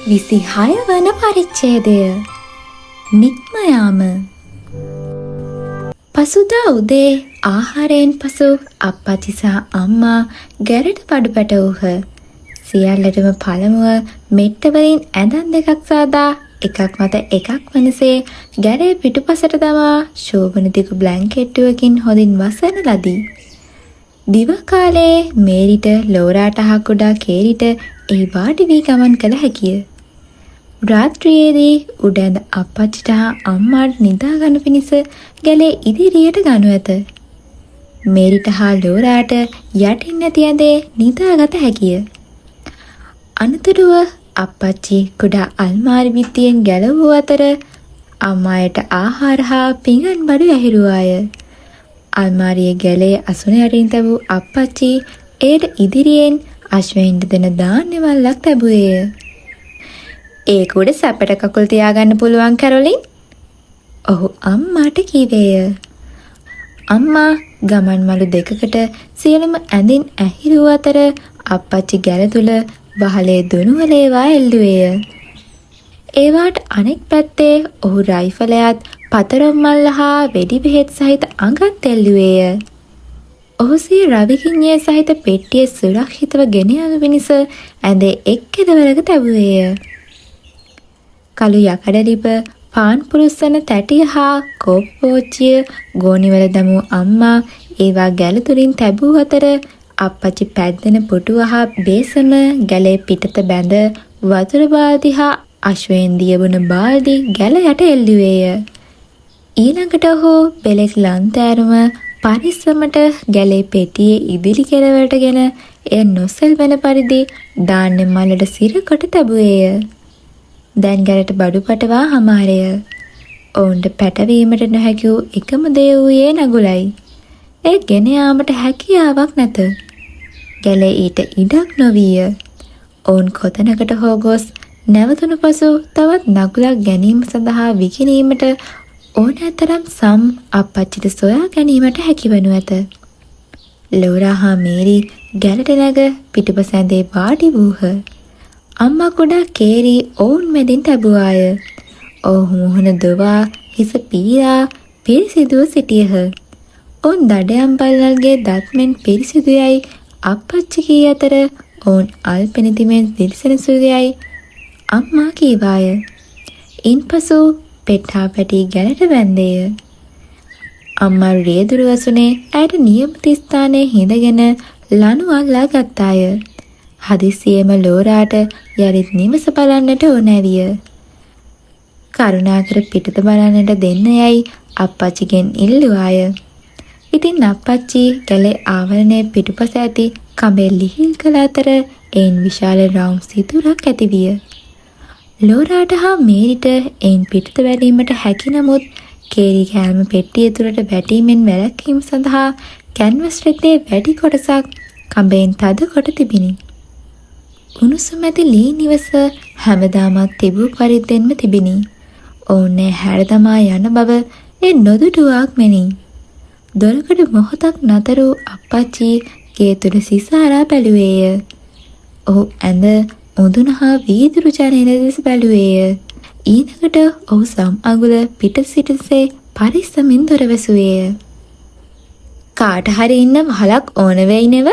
26 වන පරිච්ඡේදය නික්ම යාම. පසුදා උදේ ආහාරයෙන් පසු අප්පච්චි සහ අම්මා ගැරට බඩු පැටවූහ. සියල්ලටම පළමුව මෙට්ට වලින් ඇඳන් දෙකක් සාදා එකක් මත එකක් වනසේ ගැරේ පිටුපසට දමා ශෝභන දිගු බ්ලැන්කෙට්ටුවකින් හොඳින් වසන ලදී. දිව කාලයේ මේරිට ලෝරාට හා කුඩා කේරිට එහි වාඩි වී ගමන් කළ හැකිය. රාත්‍රියේදී උඩැඳ අප්පච්චිට හා අම්මාට නිදා ගන්න පිණිස ගැලේ ඉදිරියට ගනු ඇත. මේරිට හා ලෝරාට යටින් නැති ඇඳේ නිදාගත හැකිය. අනතුරුව අප්පච්චි කුඩා අල්මාරි බිත්තියෙන් ගැලවූ අතර අම්මායට ආහාර හා පිඟන් බඩු ඇහිරුවාය. අල්මාරියේ ගැලේ අසුන යටින් තැබූ අප්පච්චි එයට ඉදිරියෙන් අශ්වයින්ට දෙන ධාන්‍ය වල්ලක් තැබුවේය. ඒක උඩ සැපට කකුල් තියාගන්න පුළුවන් කැරොලින්? ඔහු අම්මාට කීවේය. අම්මා ගමන් මළු දෙකකට සියලුම ඇඳින් ඇහිරුව අතර අප්පච්චි ගැල තුල වහලේ දුනුවලේවා එල්ලුවේය. ඒවාට අනෙක් පැත්තේ ඔහු රයිෆලයත් පතරොම් මල්ල හා වෙඩි බෙහෙත් සහිත අඟත් එල්ලුවේය. ඔහු සිය රවිකිඤ්ඤය සහිත පෙට්ටිය සුරක්ෂිතව ගෙන යනු පිණිස ඇඳේ එක් කෙළවරක තැබුවේය. කළු යකඩලිප පාන් පුරුස්සන තැටිය හා කෝප්පෝච්චිය ගෝනිවල දමූ අම්මා ඒවා ගැල තුලින් තැබූ අතර අප්පච්චි පැද්දෙන පුටුව හා බේසම ගැලේ පිටත බැඳ වතුර බාල්දි හා අශ්වයෙන් දියබුන බාල්දි ගැල යට එල්ලුවේය. ඊළඟට ඔහු බෙලෙක් ලන්තෑරුම පරිස්සමට ගැලේ පෙටියේ ඉදිරි කෙළවරටගෙන එය නොසෙල්වෙන පරිදි ධාන්‍ය මල්ලට සිර කොට තැබුවේය. දැන් ගැලට බඩු පටවා හමාරය. ඔවුන්ට පැටවීමට නොහැකි වූ එකම දේ වූයේ නගුලයි. ඒ ගෙන යාමට හැකියාවක් නැත. ගැලේ ඊට ඉඩක් නොවිය. ඔවුන් කොතැනකට හෝ ගොස් නැවතුණු පසු තවත් නගුලක් ගැනීම සඳහා විකිණීමට ඕනෑතරම් සම් අප්පච්චිට සොයා ගැනීමට හැකිවනු ඇත. ලෝරා හා මේරි ගැලට නැග පිටුපස ඇඳේ වාඩි වූහ. අම්මා කුඩා කේරි ඔවුන් මැදින් තැබුවාය. ඔහු මුහුණ දොවා හිස පීරා පිරිසිදුව සිටියහ. ඔවුන් දඩයම් බල්ලල්ගේ දත්මෙන් පිරිසිදුයයි අප්පච්චි කී අතර ඔවුන් අල්පෙනිතිමෙන් දිලිසෙන සුදුයයි අම්මා කීවාය. ඉන්පසු පෙට්ටා පැටි ගැලට වැන්දේය. අම්මා රේදුරු වසුනේ ඇයට නියමිත ස්ථානයේ හිඳගෙන ලනු අල්ලා ගත්තාය. හදිසියෙම ලෝරාට යරිත් නිවස බලන්නට ඕනෑවිය. කරුණාකර පිටත බලන්නට දෙන්න යයි අප්පච්චිගෙන් ඉල්ලුවාය. ඉතින් අප්පච්චි ගැලේ ආවරණයේ පිටුපස ඇති කඹේ ලිහිල් කළ අතර එයින් විශාල රවුම් සිදුරක් ඇතිවිය. ලෝරාට හා මේරිට එයින් පිටත වැටීමට හැකි නමුත් කේරි කෑම පෙට්ටිය තුළට වැටීමෙන් වැළැක්වීම සඳහා කැන්වස් රෙද්දේ වැඩි කොටසක් කඹෙන් තද කොට තිබිණි. උණුසුම ඇති ලී නිවස හැමදාමත් තිබූ පරිද්දෙන්ම තිබිණි. ඔවුන් හැර දමා යන බව ඒ නොදුටුවාක් මෙනි. දොරකඩ මොහොතක් නතර වූ අප්පච්චි ගේ තුල සිසාරා බැලුවේය. ඔහු ඇඳ උඳුන හා වීදුරු ජනේල දෙස බැලුවේය. ඊළඟට ඔහු සම් අගුල පිට සිටසේ පරිස්සමින් දොර වැසුවේය. කාට හරි ඉන්න වහලක් ඕන වෙයි නෙව?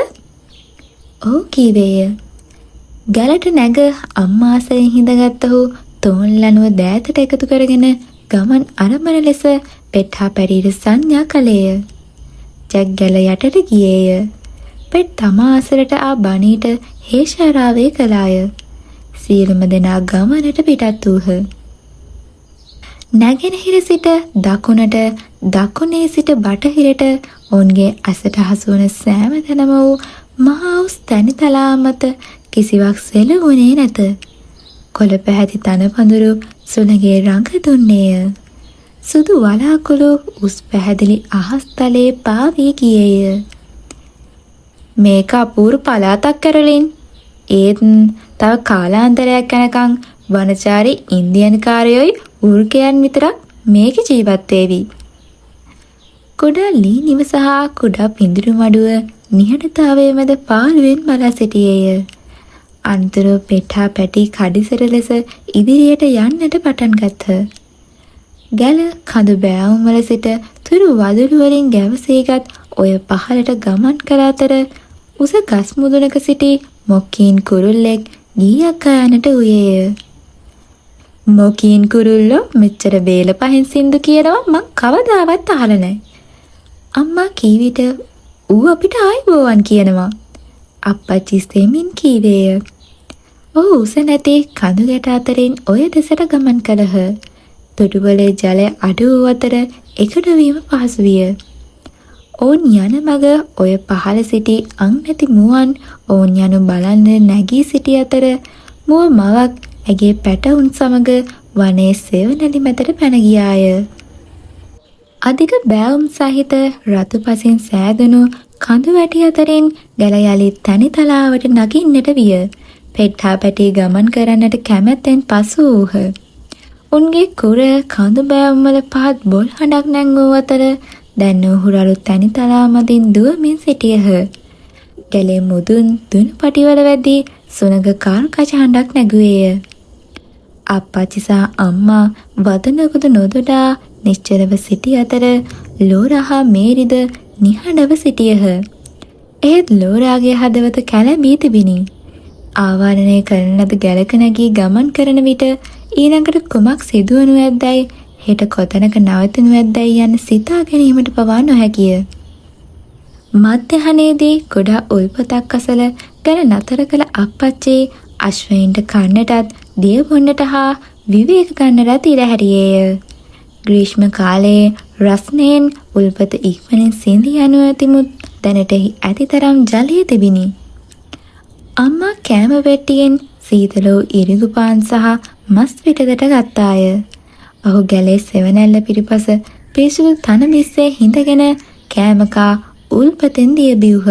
ඔහු කීවේය. ගැලට නැග අම්මා ආසයෙන් හිඳගත් ඔහු තෝන් ලනුව දෑතට එකතු කරගෙන ගමන් අරඹන ලෙස පෙට්ටා පැටියට සංඥා කළේය. ජැක් ගැල යටට ගියේය. පෙට් තමා අසලට ආ බණීට හේෂාරාවේ කළාය. සියලුම දෙනා ගමනට පිටත් වූහ. නැගෙනහිර සිට දකුණට දකුණේ සිට බටහිරට ඔවුන්ගේ ඇසට හසුවන සෑම තැනම වූ මහා උස් තැනිතලා මත කිසිවක් සෙලවුණේ නැත. කොළ පැහැති තනපඳුරු සුළඟේ රඟ දුන්නේය. සුදු වලාකුළු උස් පැහැදිලි අහස් තලයේ පාවී ගියේය. මේක අපූරු පළාතක් කැරලින්. ඒත් තව කාලාන්තරයක් යනකම් වනචාරී ඉන්දියන්කාරයෝයි වෘකයන් විතරක් මේක ජීවත් වේවි. කුඩා ලී නිවස හා කුඩා පිඳුරු මඩුව නිහඬතාවයේ මැද පාළුවෙන් බලා සිටියේය. අන්තර පෙට්ටා පැටි කඩිසර ලෙස ඉදිරියට යන්නට පටන් ගත්හ. ගැල කඳු බෑවුම් වල සිට තුරු වදුළු වලින් ගැවසීගත් ඔය පහළට ගමන් කළ අතර උස ගස් මුදුනක සිටි මොකීන් කුරුල්ලෙක් ගීයක් ගායනට උයේය. මොකීන් කුරුල්ලෝ මෙච්චර බේල පහෙන් සින්දු කියනවා මං කවදාවත් අහලා නැහැ. අම්මා කී විට ඌ අපිට ආයිබෝවන් කියනවා. අප්පච්චි සෙමින් කීවේය. ඔහු උස නැති කඳු ගැට අතරින් ඔය දෙසට ගමන් කළහ. තොටුවලේ ජලය අඩු වූ අතර එකට වීම පහසු විය. ඔවුන් යන මග ඔය පහළ සිටි අං නැති මුවන් ඔවුන් යනු බලන්න නැගී සිටි අතර මුව මවක් ඇගේ පැටවුන් සමග වනයේ සෙවණැලි මැදට පැන ගියාය. අධික බෑවුම් සහිත රතු පසින් සෑදුණු කඳු වැටි අතරින් ගැල යලිත් තනි තලාවට නගින්නට විය. පෙට්ටා පැටි ගමන් කරන්නට කැමැත්තෙන් පසු වූහ. උන්ගේ කුර කඳු බෑවුම් වල පහත් බොල් හඬක් නැංගූ අතර දැන් ඔහුරලු තනි තලා මදින් දුවමින් සිටියහ. ගැලේ මුදුන් දුනු පටිවල වැදී සුනග කාල් කච හඬක් නැගුවේය. අප්පච්චි සහ අම්මා වදනකුදු නොදොඩා නිශ්චලව සිටි අතර ලෝරා හා මේරිද නිහඬව සිටියහ. එහෙත් ලෝරාගේ හදවත කැළඹී තිබිණි. ආවරණය කරන ලද ගැලක නැගී ගමන් කරන විට ඊළඟට කුමක් සිදුවනු ඇද්දැයි හෙට කොතැනක නවතිනු ඇද්දැයි යන්න සිතා ගැනීමට පවා නොහැකිය. මධ්‍යහනේදී ගොඩා උල්පතක් අසල ගැන නතර කළ අප්පච්චි අශ්වයින්ට කන්නටත් දිය බොන්නට හා විවේක ගන්නටත් ඉඩ හැරියේය. ග්‍රීෂ්ම කාලයේ රස්නයෙන් උල්පත ඉක්මනින් සිඳී යනු ඇතිමුත් දැනට ඇතිතරම් ජලය තිබිණි. අම්මා කෑම පෙට්ටියෙන් සීතල වූ ඉරිඟු පාන් සහ මස් පිටකට ගත්තාය. ඔහු ගැලේ සෙවණැල්ල පිටිපස පිරිසිදු තන බිස්සේ හිඳගෙන කෑම කා උල්පතෙන් දිය බිව්හ.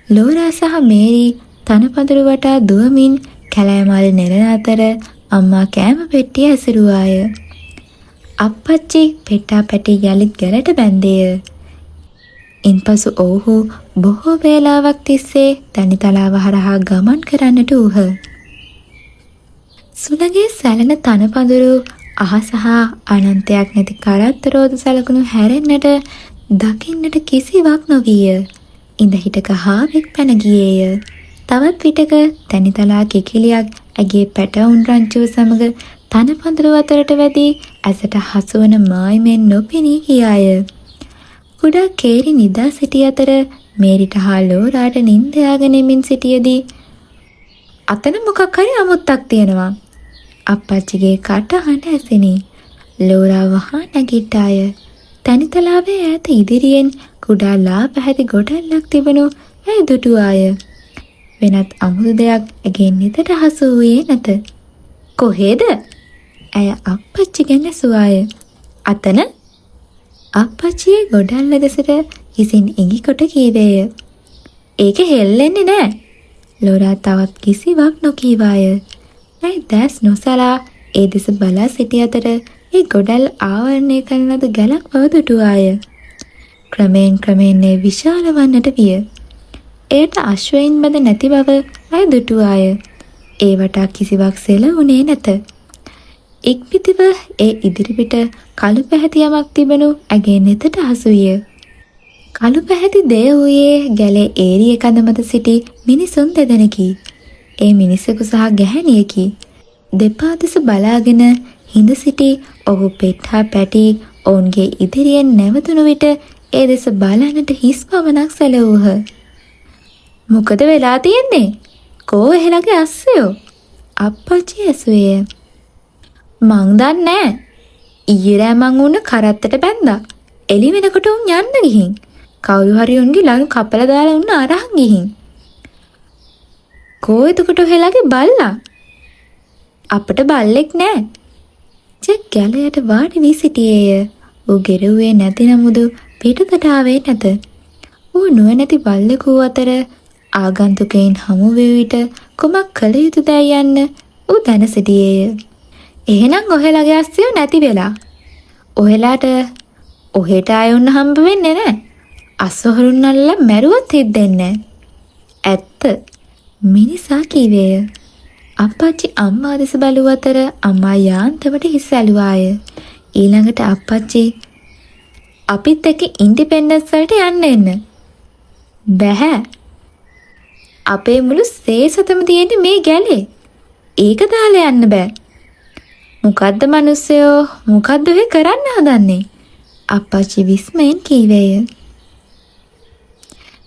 ලෝරා සහ මේරි තනපඳුරු වටා දුවමින් කැලෑමල් නෙලන අතර අම්මා කෑම පෙට්ටිය ඇසුරුවාය. අප්පච්චි පෙට්ටා පැටි යලිත් ගැලට බැන්දේය. ඉන්පසු ඔවුහු බොහෝ වේලාවක් තිස්සේ තනි තලාව හරහා ගමන් කරන්නට වූහ. සුළඟේ සැලෙන තනපඳුරු අහස හා අනන්තයක් නැති කරත්ත රෝද සලකුණු හැරෙන්නට දකින්නට කිසිවක් නොවිය. ඉඳ හිටක හාවෙක් පැන ගියේය. තවත් විටක තනිතලා කිකිලියක් ඇගේ පැටවුන් රංචුව සමග තනපඳුරු අතරට වැදී ඇසට හසුවන මායිමෙන් නොපෙනී ගියාය. කුඩා කේරි නිදා සිටි අතර මේරිට හා ලෝරාට නිින්ද යාගෙනමින් සිටියදී අතන මොකක් හරි අමුත්තක් තියෙනවා. අප්පච්චිගේ කටහඬ ඇසිනි. ලෝරා වහා නැගිට්ටාය. තනිතලාවේ ඈත ඉදිරියෙන් කුඩා ලා පැහැති ගොඩල්ලක් තිබුණු ඇය දුටුවාය. වෙනත් අමුතු දෙයක් ඇගේ නිතට හසු වූයේ නැත. කොහේද? ඇය අප්පච්චිගෙන් ඇසුවාය. අතන? අප්පච්චියේ ගොඩල්ල දෙසට හිසින් ඉඟි කොට කීවේය. ඒක හෙල්ලෙන්නේ නෑ. ලෝරා තවත් කිසිවක් නොකීවාය. ඇයි දැස් නොසලා ඒ දෙස බලා සිටි අතර ඒ ගොඩල් ආවරණය කරන ලද ගැලක් බව දුටුවාය. ක්‍රමයෙන් ඒ විශාල වන්නට විය. එයට අශ්වයින් මැද නැති බව ඇය දුටුවාය. ඒ වටා කිසිවක් සෙලවුණේ නැත. ඉක්බිතිව ඒ ඉදිරිපිට කළු පැහැති යමක් තිබෙනු ඇගේ නෙතට හසු විය. කළු පැහැති දෙය වූයේ ගැලේ ඒරිය කඳ මත සිටි මිනිසුන් දෙදෙනෙකි. ඒ මිනිසෙකු සහ ගැහැණියකි. දෙපා දෙස බලාගෙන හිඳ සිටි ඔහු පෙට්ටා පැටි ඔවුන්ගේ ඉදිරියෙන් නැවතුණු විට ඒ දෙස බලන්නට හිස් පමණක් සැලවූහ. මොකද වෙලා තියෙන්නේ? කෝ එහෙලගේ අස්සයෝ? අප්පච්චි ඇසුවේය. මං දන්නේ නෑ. ඊයේ රෑ මං උන්න කරත්තට බැන්දා. එළි වෙනකොට උන් යන්න ගිහින්. කවුරු හරි උන්ගේ ලනු කපලා දාලා උන්න අරහන් ගිහින්. කෝ එතකොට ඔහෙලගේ බල්ලා? අපට බල්ලෙක් නෑ. ජෙක් ගැලයට වාඩි වී සිටියේය. ඌ ගෙරුවේ නැති නමුදු පිටතට ආවේ නැත. ඌ නුවණැති බල්ලෙකු අතර ආගන්තුකයින් හමු වී විට කුමක් කළ යුතුදැයි යන්න ඌ දැන සිටියේය. එහෙනම් ඔහෙලගේ අස්සයෝ නැති වෙලා. ඔහෙලාට ඔහෙට ආයොන්න හම්බ වෙන්නේ නැහැ. අස්සහරුන් අල්ලලා මැරුවත් හිට දෙන්නේ නැහැ. ඇත්ත. මිනිසා කීවේය. අප්පච්චි අම්මා දෙස බැලුව අතර අම්මා යාන්තමට හිස් ඇලුවාය. ඊළඟට අප්පච්චි අපිත් එක්ක ඉන්ඩිපෙන්ඩන්ස් වලට යන්න එන්න. බැහැ. අපේ මුළු සේසතම තියෙන්නේ මේ ගැලේ. ඒක දාලා යන්න බෑ. මොකද්ද මිනිස්සයෝ මොකද්ද ඔය කරන්න හදන්නේ? අප්පච්චි විස්මයෙන් කීවේය.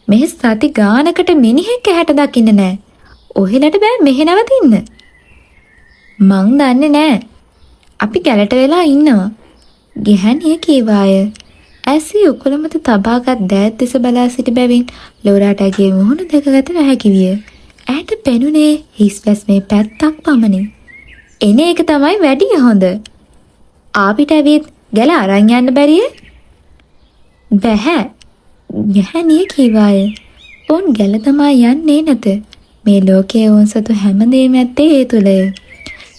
මේ සති ගානකට මිනිහෙක් ඇහැට දකින්න නෑ. ඔහෙලට බෑ මෙහෙ නවතින්න. මං දන්නේ නෑ. අපි ගැලට වෙලා ඉන්නවා. ගැහැණිය කීවාය. ඇසී උකුල මත තබාගත් දෑත් දෙස බලා සිටි බැවින් ලෝරාට ඇගේ මුහුණ දැකගත නොහැකි විය. ඇයට පෙනුනේ හිස් වැස්මේ පැත්තක් පමණි. එන එක තමයි වැඩිය හොඳ. ආපිට ඇවිත් ගැල අරන් යන්න බැරිය? බැහැ. ගැහැණිය කීවාය. ඔවුන් ගැල තමා යන්නේ නැත. මේ ලෝකයේ ඔවුන් සතු හැමදේම ඇත්තේ ඒ තුලය.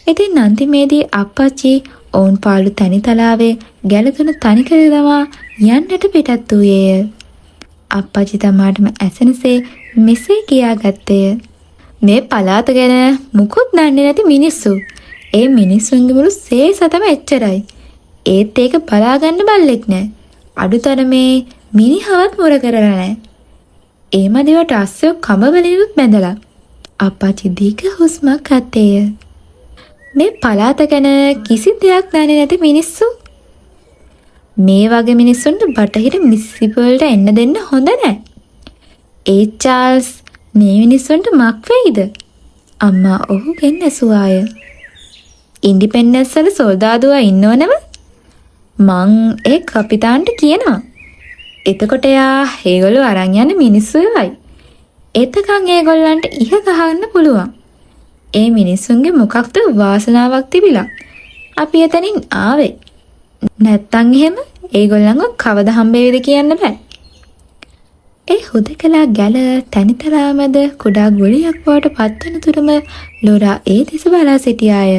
ඉතින් අන්තිමේදී අප්පච්චි ඔවුන් පාළු තනි තලාවේ ගැල තුන තනි කර දමා යන්නට පිටත් වූයේය. අප්පච්චි තමාටම ඇසෙනසේ මෙසේ කියාගත්තේය. මේ පළාත ගැන මුකුත් දන්නේ නැති මිනිස්සු. ඒ මිනිස්සුන්ගේ මුළු සේසතම එච්චරයි. ඒත් ඒක බලාගන්න බල්ලෙක් නෑ. අඩුතරමේ මිනිහවත් මුර කරලා නෑ. ඒ මදිවට අස්සෝ කඹවලිනුත් බැඳලා. අප්පච්චි දීක හුස්මක් ගත්තේය. මේ පළාත ගැන කිසි දෙයක් දන්නේ නැති මිනිස්සු. මේ වගේ මිනිස්සුන්ට බටහිර මිසිසිපි වලට එන්න දෙන්න හොඳ නෑ. ඒ චාල්ස් මේ මිනිස්සුන්ට මක් වෙයිද? අම්මා ඔහුගෙන් ඇසුවාය. ඉන්ඩිපෙන්ඩන්ස් වල සොල්දාදුවා ඉන්නවනව? මං ඒ කපිතාන්ට කියනවා. එතකොට එයා ඒගොල්ලෝ අරන් යන මිනිස්සු වෙයි. එතකන් ඒගොල්ලන්ට ඉහ ගහන්න පුළුවන්. ඒ මිනිස්සුන්ගේ මොකක්ද වාසනාවක් තිබිලා අපි එතනින් ආවේ. නැත්තම් එහෙම ඒගොල්ලන්ව කවදා හම්බෙයිද කියන්න බෑ. ඒ හුදකලා ගැල තනිතලා මැද කුඩා ගුලියක් බවට පත්වන තුරුම ලෝරා ඒ දෙස බලා සිටියාය.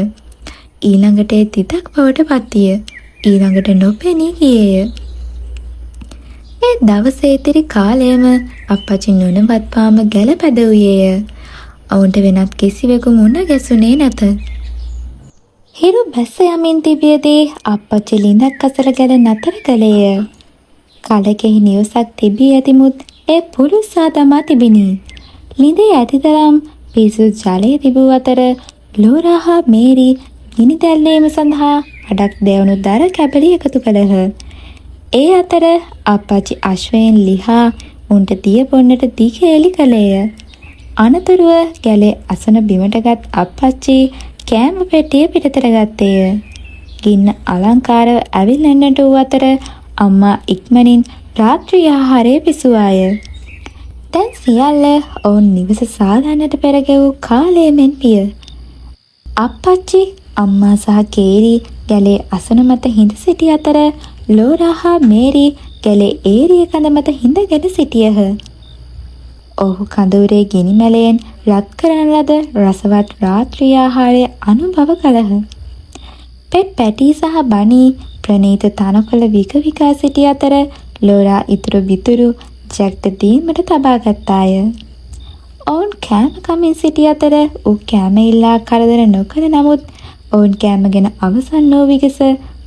ඊළඟට ඒ තිතක් බවට පත්විය. ඊළඟට නොපෙනී ගියේය. ඒ දවසේ ඉතිරි කාලයම අප්පච්චි නොනවත් පාම ගැල පැදවුයේය. ඔවුන්ට වෙනත් කිසිවෙකු මුණ ගැසුනේ නැත. හිරු බැස යමින් තිබියදී අප්පච්චි ලිඳක් අසල ගැල නතර කළේය. කලකෙහි නිවසක් තිබී ඇතිමුත් ඒ පුරුස්සා දමා තිබිණි. ලිඳේ ඇතිතරම් පිරිසුදු ජලය තිබූ අතර ලෝරා හා මේරි ගිනි දැල්වීම සඳහා අඩක් දැවුණු දර කැබලි එකතු කළහ. ඒ අතර අප්පච්චි අශ්වයෙන් ලිහා උන්ට දිය බොන්නට දිගේලි කළේය. අනතුරුව ගැලේ අසන බිමටගත් අප්පච්චි කෑම පෙට්ටිය පිටතට ගත්තේය. ගින්න අලංකාරව ඇවිල්ලන්නට වූ අතර අම්මා ඉක්මනින් රාත්‍රී ආහාරය පිසුවාය. දැන් සියල්ල ඔවුන් නිවස සාදන්නට පෙර ගෙවූ කාලය මෙන් පිය. අප්පච්චි අම්මා සහ කේරි ගැලේ අසන මත හිඳ සිටි අතර ලෝරා හා මේරි ගැලේ ඒරිය කඳ මත හිඳගෙන සිටියහ. ඔහු කඳවුරේ ගිනි මැලයෙන් රත් කරන ලද රසවත් රාත්‍රී ආහාරය අනුභව කළහ. පෙට් පැටි සහ බනි ප්‍රණීත තනකොළ විකවිකා සිටි අතර ලෝරා ඉතුරු විතුරු ජැක්ට දීමට තබා ගත්තාය. ඔවුන් කෑම කමින් සිටි අතර ඌ කෑම ඉල්ලා කරදර නොකළ නමුත් ඔවුන් කෑම ගැන අවසන් නො විගස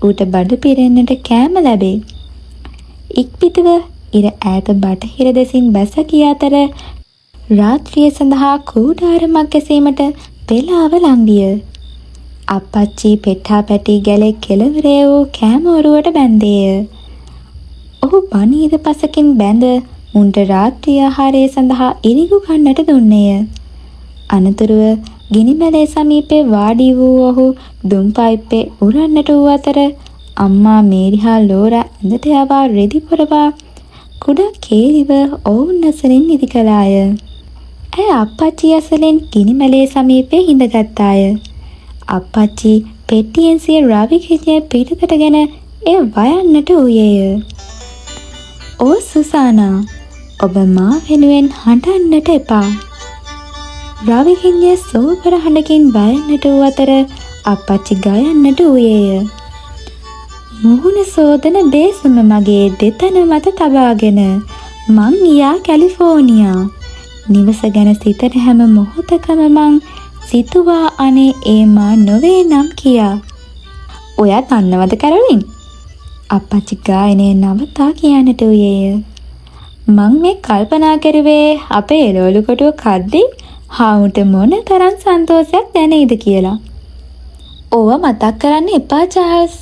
ඌට බඩ පිරෙන්නට කෑම ලැබේ. ඉක්පිටව ඉර ඈත බටහිර දෙසින් බැස ගිය අතර රාත්‍රිය සඳහා කූඩාරමක් ගැසීමට පෙළාව ලංවිය. අප්පච්චි පෙට්ටා පැටි ගැලේ කෙළවරේ වූ කෑම ඔරුවට බැන්දේය. ඔහු බනීද පසකින් බැඳ උන්ට රාත්‍රී ආහාරය සඳහා ඉරිඟු කන්නට දුන්නේය. අනතුරුව ගිනිමැලේ සමීපේ වාඩි වූ ඔහු දුම් පයිප්පේ උරන්නට වූ අතර අම්මා මේරි හා ලෝරා ඇඳට යවා රෙදි පොරවා කුඩා කේරිව ඔවුන් අසලින් ඉදි කළාය. ඇය අප්පච්චි අසලින් ගිනිමැලේ සමීපේ හිඳගත්තාය. අප්පච්චි පෙට්ටියෙන් සිය රවි කිජය පිටතටගෙන එය වයන්නට වූයේය. "ඕ සුසානා, ඔබ මා වෙනුවෙන් හඬන්නට එපා." රවි කිජය සෝබර හඬකින් වයන්නට වූ අතර අප්පච්චි ගයන්නට වූයේය. "මුහුණ සෝදන බේසම මගේ දෙතන මත තබාගෙන මං ගියා කැලිෆෝනියා. නිවස ගැන සිතන හැම මොහොතකම මං සිතුවා අනේ ඒ මා නොවේ නම් කියා. ඔයා දන්නවද කැරොලින්? අප්පච්චි ගායනය නවතා කියන්නට වූයේය. මං මේ කල්පනා කරුවේ අපේ එළවලු කොටුව කද්දී හාමුට මොන තරම් සන්තෝෂයක් දැනෙයිද කියලා. ඕව මතක් කරන්න එපා චාල්ස්.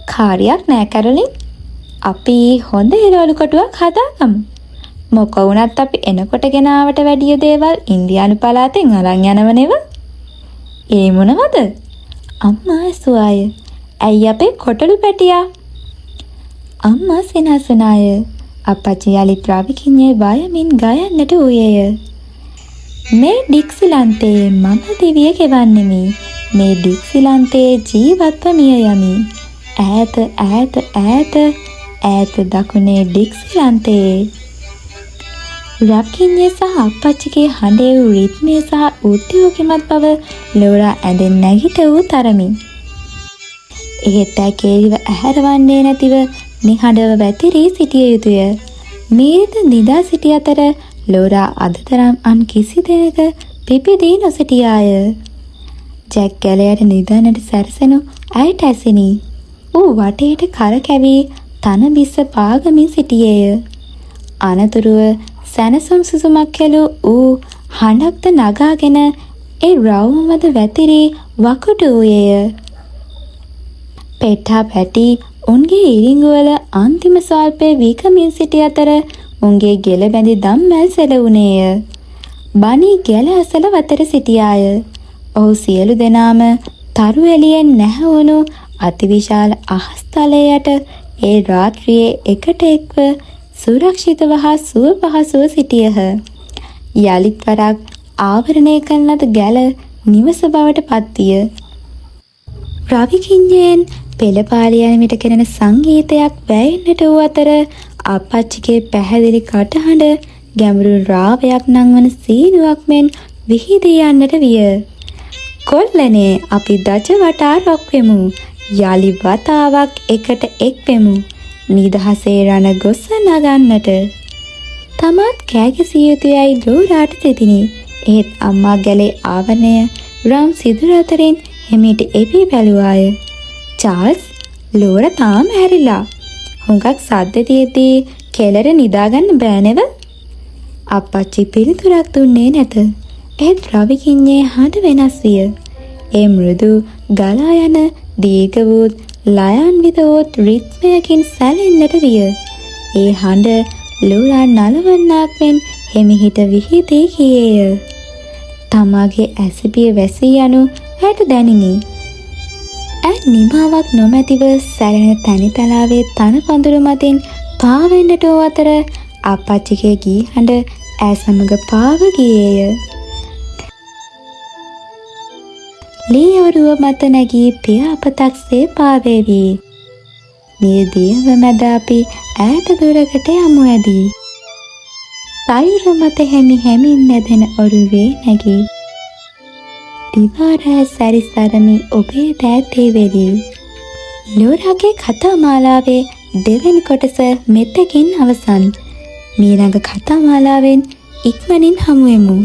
කාර්යයක් නෑ කැරොලින්. අපි හොඳ එළවලු කොටුවක් හදාගමු. මොක වුණත් අපි එනකොට ගෙනාවට වැඩිය දේවල් ඉන්දියානු පළාතෙන් අරන් යනව නෙව. ඒ මොනවද? අම්මා ඇසුවාය. ඇයි අපේ කොටලු පැටියා? අම්මා සෙනසුනාය. අප්පච්චි යලිත් රවිකින්යේ වයමින් ගයන්නට වූයේය. මේ ඩික්සිලන්තයේ මම දිවිය ගෙවන්නෙමි. මේ ඩික්සිලන්තයේ ජීවත්ව මිය යමි. ඈත ඈත ඈත ඈත දකුණේ ඩික්සිලන්තයේ. රවිකින්යේ සහ අප්පච්චිගේ හඬේ වූ රිද්මය සහ උද්‍යෝගිමත් බව ලෝරා ඇඳෙන් නැගිට වූ තරමි. එහෙත් ඇකේරිව ඇහැරවන්නේ නැතිව නිහඬව වැතිරී සිටිය යුතුය. මීරිත නිදා සිටි අතර ලෝරා අද තරම් අන් කිසි දෙයක පිපිදී නොසිටියාය. ජැක් ගැලයට නිදන්නට සැරසෙනු ඇයට ඇසිනි. ඌ වටේට කරකැවී තන බිස්ස පාගමින් සිටියේය. අනතුරුව සැනසුම් සුසුමක් කෙළු ඌ හඬක්ද නගාගෙන ඒ රවුමද වැතිරී වකුටු වූයේය. පෙට්ටා පැටි උන්ගේ ඉරිංගුවල අන්තිම ස්වල්පේ වීකමින් සිටි අතර උන්ගේ ගෙල බැඳි දම්මැල් සෙලවුණේය. බනි ගැල අසල වතර සිටියාය. ඔහු සියලු දෙනාම තරු එළියෙන් නැහැවුණු අතිවිශාල අහස් තලයට ඒ රාත්‍රියේ එකට එක්ව සුරක්ෂිතව හා සුව පහසුව සිටියහ. යලිත් වරක් ආවරණය කරන ලද ගැල නිවස බවට පත්විය. රවිකින්යෙන් පෙළපාලියන විට කෙරෙන සංගීතයක් වැයෙන්නට වූ අතර අප්පච්චිගේ පැහැදිලි කටහඬ ගැඹුරු රාවයක් නංවන සීනුවක් මෙන් විහිදී යන්නට විය. කොල්ලනේ අපි දජ වටා රොක්වෙමු. යලි වතාවක් එකට එක් වෙමු. නිදහසේ රණ ගොස්ස නගන්නට. තමාත් කෑගැසිය යුතුයයි ලෝරාට සිතිනි. එහෙත් අම්මා ගැලේ ආවරණය රම් සිදුර අතරින් හිමීට එපී බැලුවාය. චාල්ස්, ලෝර තාම හැරිලා. හුඟක් සද්ද තියෙද්දී කෙලර නිදාගන්න බෑනෙව? අප්පච්චි පිළිතුරක් දුන්නේ නැත. ඒත් රවිකින්යේ හඬ වෙනස් විය. ඒ මෘදු ගලා යන දීර්ඝ වූ ලයාන්විත වූ රිද්මයකින් සැලෙන්නට විය. ඒ හඬ ලෝරා නලවන්නාක් මෙන් හෙමිහිට විහිදී ගියේය. තමාගේ ඇසිපිය වැසී යනු ඇයට දැනිනි. ඇ නිමාවක් නොමැතිව සැලෙන තනිතලාවේ තන පඳුරු මතින් පාවෙන්නට වූ අතර අප්පච්චිගේ ගී හඬ ඇය සමග පාව ගියේය. ලී ඔරුව මත නැගී පිය අපතක්සේ පාවේවි. නියදියව මැද අපි ඈත දුරකට යමු ඇදී. සයුර මත හැමි හැමින් නැදෙන ඔරුවේ නැගී. දිවාරෑ සැරිසරමි ඔබේ දෑතේ වෙරි. ලෝරාගේ කතා මාලාවේ දෙවැනි කොටස මෙතකින් අවසන්. මීළඟ කතා මාලාවෙන් ඉක්මනින් හමුවෙමු.